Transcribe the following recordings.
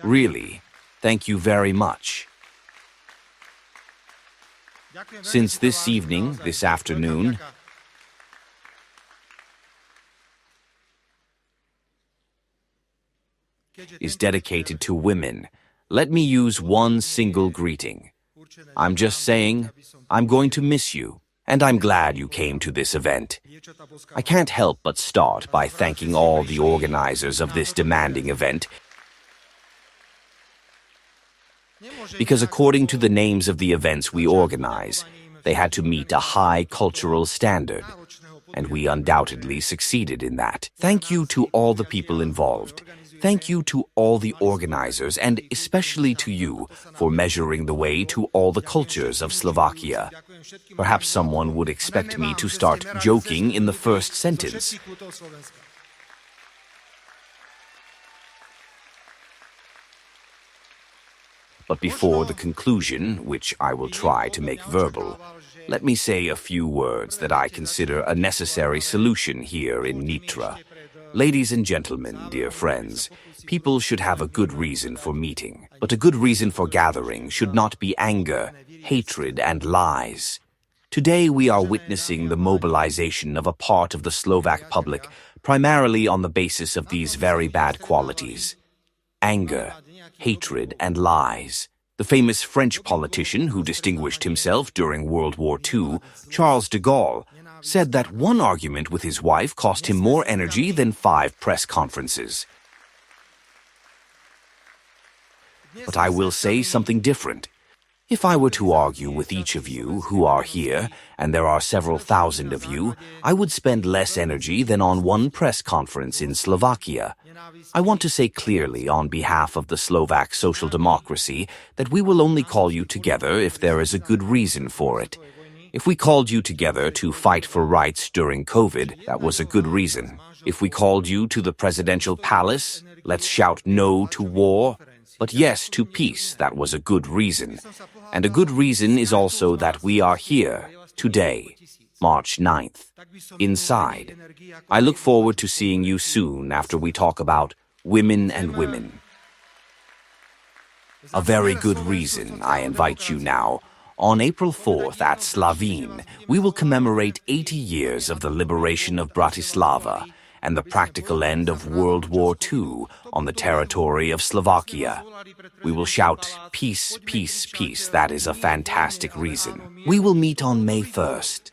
Really, thank you very much. Since this evening, this afternoon, is dedicated to women, let me use one single greeting. I'm just saying, I'm going to miss you, and I'm glad you came to this event. I can't help but start by thanking all the organizers of this demanding event, because according to the names of the events we organize, they had to meet a high cultural standard, and we undoubtedly succeeded in that. Thank you to all the people involved. Thank you to all the organizers, and especially to you for measuring the way to all the cultures of Slovakia. Perhaps someone would expect me to start joking in the first sentence. But before the conclusion, which I will try to make verbal, let me say a few words that I consider a necessary solution here in Nitra. Ladies and gentlemen, dear friends, people should have a good reason for meeting, but a good reason for gathering should not be anger, hatred, and lies. Today we are witnessing the mobilization of a part of the Slovak public primarily on the basis of these very bad qualities: anger, hatred, and lies. The famous French politician who distinguished himself during World War II, Charles de Gaulle, said that one argument with his wife cost him more energy than 5 press conferences. But I will say something different. If I were to argue with each of you who are here, and there are several thousand of you, I would spend less energy than on one press conference in Slovakia. I want to say clearly on behalf of the Slovak social democracy that we will only call you together if there is a good reason for it. If we called you together to fight for rights during COVID, that was a good reason. If we called you to the presidential palace, let's shout no to war, but yes to peace, that was a good reason. And a good reason is also that we are here, today, March 9th, inside. I look forward to seeing you soon after we talk about women and women. A very good reason, I invite you now. On April 4th at Slavín, we will commemorate 80 years of the liberation of Bratislava and the practical end of World War II on the territory of Slovakia. We will shout, peace, peace, peace. That is a fantastic reason. We will meet on May 1st.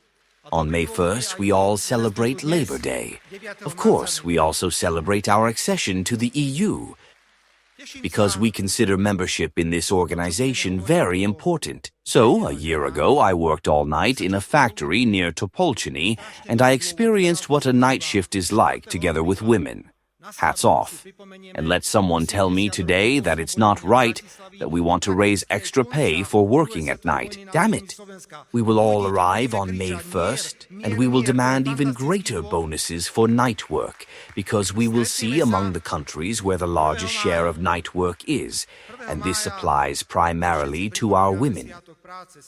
On May 1st, we all celebrate Labor Day. Of course, we also celebrate our accession to the EU, because we consider membership in this organization very important. So, a year ago, I worked all night in a factory near Topolchany, and I experienced what a night shift is like together with women. Hats off. And let someone tell me today that it's not right, that we want to raise extra pay for working at night. Damn it. We will all arrive on May 1st, and we will demand even greater bonuses for night work, because we will see among the countries where the largest share of night work is, and this applies primarily to our women.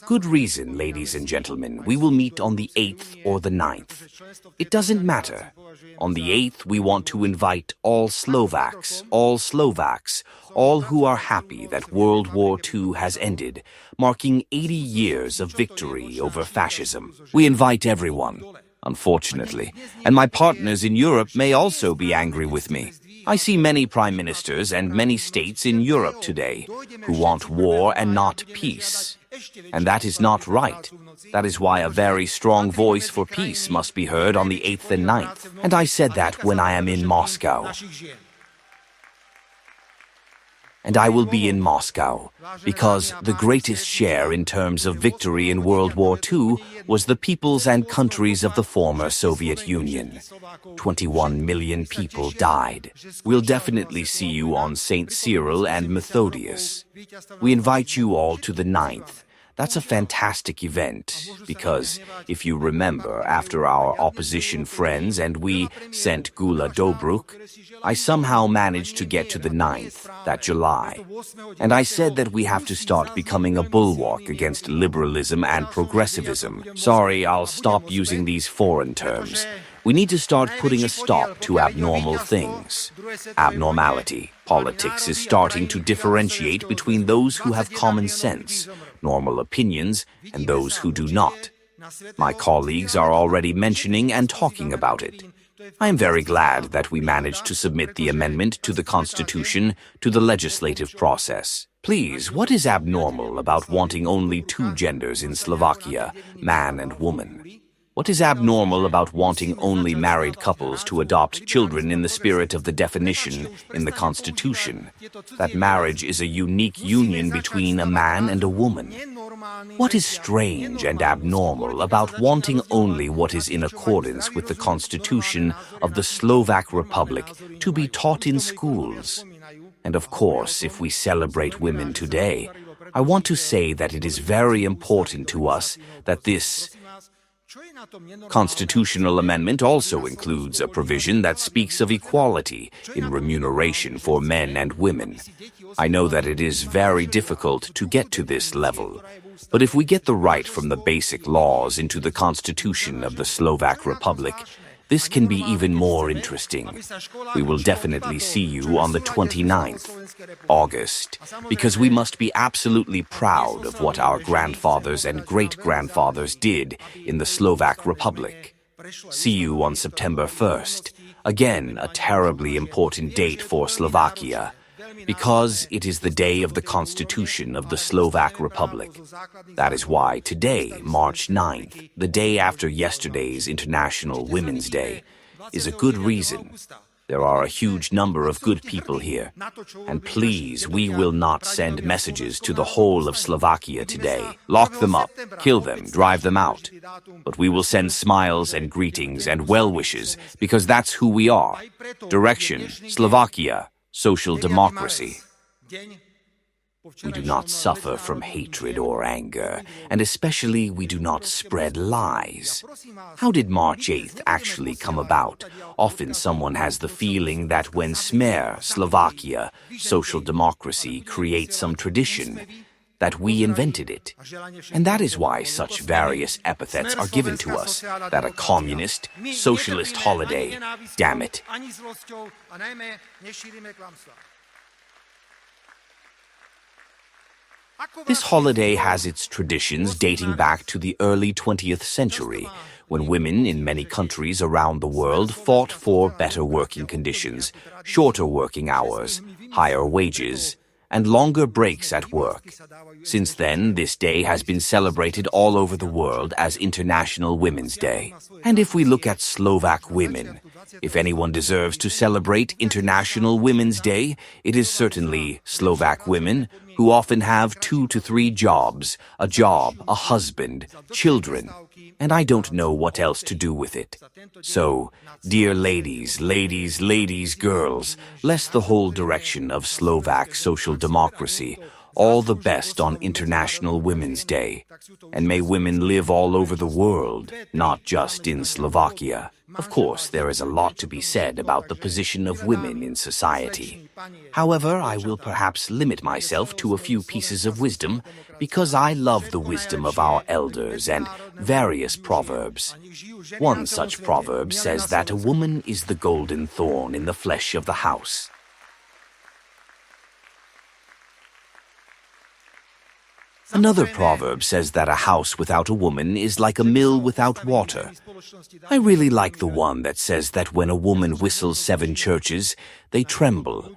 Good reason, ladies and gentlemen. We will meet on the 8th or the 9th. It doesn't matter. On the 8th, we want to invite all Slovaks, all who are happy that World War II has ended, marking 80 years of victory over fascism. We invite everyone, unfortunately, and my partners in Europe may also be angry with me. I see many prime ministers and many states in Europe today who want war and not peace. And that is not right. That is why a very strong voice for peace must be heard on the 8th and 9th. And I said that when I am in Moscow. And I will be in Moscow, because the greatest share in terms of victory in World War II was the peoples and countries of the former Soviet Union. 21 million people died. We'll definitely see you on St. Cyril and Methodius. We invite you all to the 9th. That's a fantastic event, because, if you remember, after our opposition friends and we sent Gula Dobruk, I somehow managed to get to the 9th, that July. And I said that we have to start becoming a bulwark against liberalism and progressivism. Sorry, I'll stop using these foreign terms. We need to start putting a stop to abnormal things. Abnormality. Politics is starting to differentiate between those who have common sense, normal opinions, and those who do not. My colleagues are already mentioning and talking about it. I am very glad that we managed to submit the amendment to the Constitution to the legislative process. Please, what is abnormal about wanting only two genders in Slovakia, man and woman? What is abnormal about wanting only married couples to adopt children in the spirit of the definition in the Constitution, that marriage is a unique union between a man and a woman? What is strange and abnormal about wanting only what is in accordance with the Constitution of the Slovak Republic to be taught in schools? And of course, if we celebrate women today, I want to say that it is very important to us that this constitutional amendment also includes a provision that speaks of equality in remuneration for men and women. I know that it is very difficult to get to this level, but if we get the right from the basic laws into the Constitution of the Slovak Republic, this can be even more interesting. We will definitely see you on the 29th August, because we must be absolutely proud of what our grandfathers and great-grandfathers did in the Slovak Republic. See you on September 1st, again a terribly important date for Slovakia, because it is the day of the Constitution of the Slovak Republic. That is why today, March 9th, the day after yesterday's International Women's Day, is a good reason. There are a huge number of good people here. And please, we will not send messages to the whole of Slovakia today. Lock them up, kill them, drive them out. But we will send smiles and greetings and well wishes, because that's who we are. Direction, Slovakia. Social democracy. We do not suffer from hatred or anger, and especially we do not spread lies. How did March 8th actually come about? Often someone has the feeling that when Smer, Slovakia, social democracy creates some tradition, that we invented it. And that is why such various epithets are given to us, that a communist, socialist holiday, damn it. This holiday has its traditions dating back to the early 20th century, when women in many countries around the world fought for better working conditions, shorter working hours, higher wages, and longer breaks at work. Since then, this day has been celebrated all over the world as International Women's Day. And if we look at Slovak women, if anyone deserves to celebrate International Women's Day, it is certainly Slovak women who often have 2 to 3 jobs, a job, a husband, children, and I don't know what else to do with it. So, dear ladies, girls, bless the whole direction of Slovak social democracy. All the best on International Women's Day. And may women live all over the world, not just in Slovakia. Of course, there is a lot to be said about the position of women in society. However, I will perhaps limit myself to a few pieces of wisdom, because I love the wisdom of our elders and various proverbs. One such proverb says that a woman is the golden thorn in the flesh of the house. Another proverb says that a house without a woman is like a mill without water. I really like the one that says that when a woman whistles 7 churches, they tremble,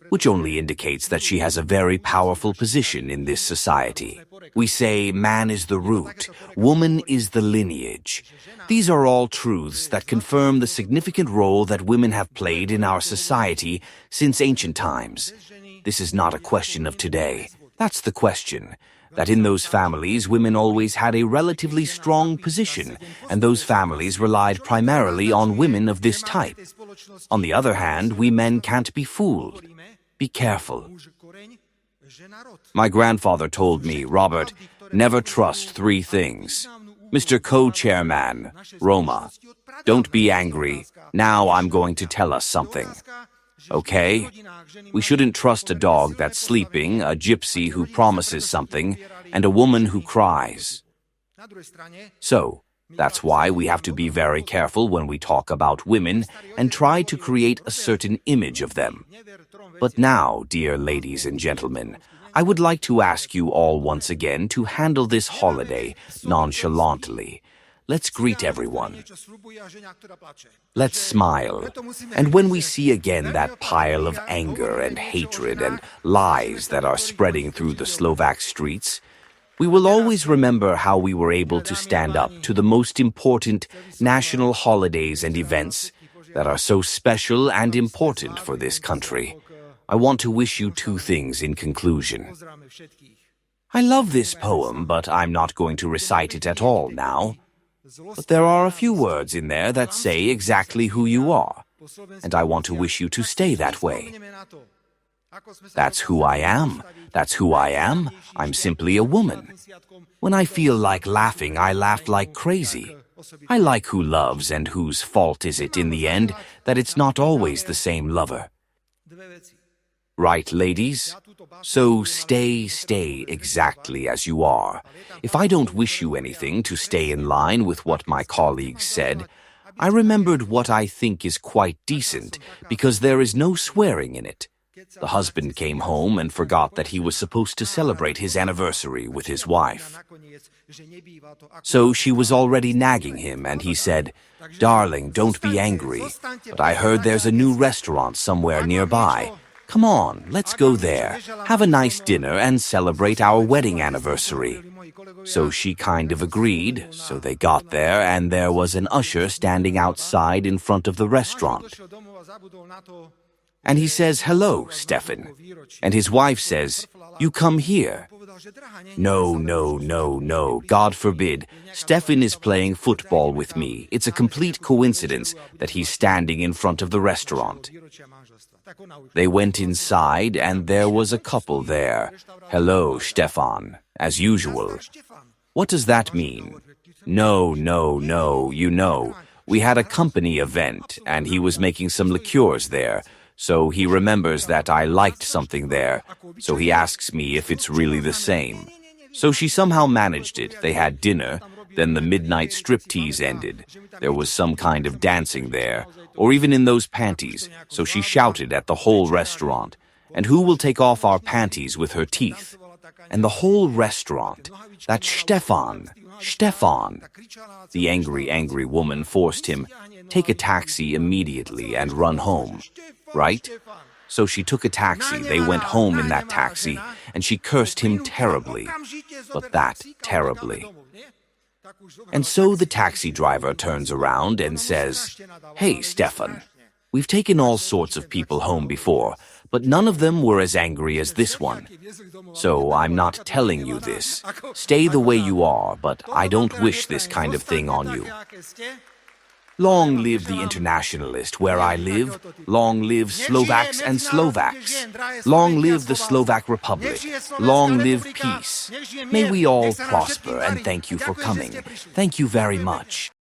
which only indicates that she has a very powerful position in this society. We say man is the root, woman is the lineage. These are all truths that confirm the significant role that women have played in our society since ancient times. This is not a question of today. That's the question. That in those families, women always had a relatively strong position, and those families relied primarily on women of this type. On the other hand, we men can't be fooled. Be careful. My grandfather told me, Robert, never trust 3 things. Mr. Co-Chairman, Roma, don't be angry. Now I'm going to tell us something. Okay? We shouldn't trust a dog that's sleeping, a gypsy who promises something, and a woman who cries. So, That's why we have to be very careful when we talk about women and try to create a certain image of them. But now, dear ladies and gentlemen, I would like to ask you all once again to handle this holiday nonchalantly. Let's greet everyone. Let's smile. And when we see again that pile of anger and hatred and lies that are spreading through the Slovak streets, we will always remember how we were able to stand up to the most important national holidays and events that are so special and important for this country. I want to wish you two things in conclusion. I love this poem, but I'm not going to recite it at all now. But there are a few words in there that say exactly who you are, and I want to wish you to stay that way. That's who I am. That's who I am. I'm simply a woman. When I feel like laughing, I laugh like crazy. I like who loves, and whose fault is it in the end that it's not always the same lover. Right, ladies? So stay exactly as you are. If I don't wish you anything, to stay in line with what my colleagues said, I remembered what I think is quite decent, because there is no swearing in it. The husband came home and forgot that he was supposed to celebrate his anniversary with his wife. So she was already nagging him, and he said, "Darling, don't be angry, but I heard there's a new restaurant somewhere nearby. Come on, let's go there, have a nice dinner, and celebrate our wedding anniversary." So she kind of agreed, so they got there, and there was an usher standing outside in front of the restaurant. And he says, "Hello, Stefan." And his wife says, "You come here." No, God forbid. Stefan is playing football with me. It's a complete coincidence that he's standing in front of the restaurant. They went inside, and there was a couple there. "Hello, Stefan," as usual. What does that mean? No, you know. We had a company event, and he was making some liqueurs there. So he remembers that I liked something there, so he asks me if it's really the same. So she somehow managed it. They had dinner, then the midnight striptease ended. There was some kind of dancing there, or even in those panties, so she shouted at the whole restaurant, "And who will take off our panties with her teeth?" And the whole restaurant, "That's Stefan! The angry woman forced him, "Take a taxi immediately and run home." Right? So she took a taxi, they went home in that taxi, and she cursed him terribly, but that terribly. And so the taxi driver turns around and says, "Hey, Stefan, we've taken all sorts of people home before, but none of them were as angry as this one. So I'm not telling you this. Stay the way you are, but I don't wish this kind of thing on you." Long live the internationalist where I live. Long live Slovaks and Slovaks. Long live the Slovak Republic. Long live peace. May we all prosper, and thank you for coming. Thank you very much.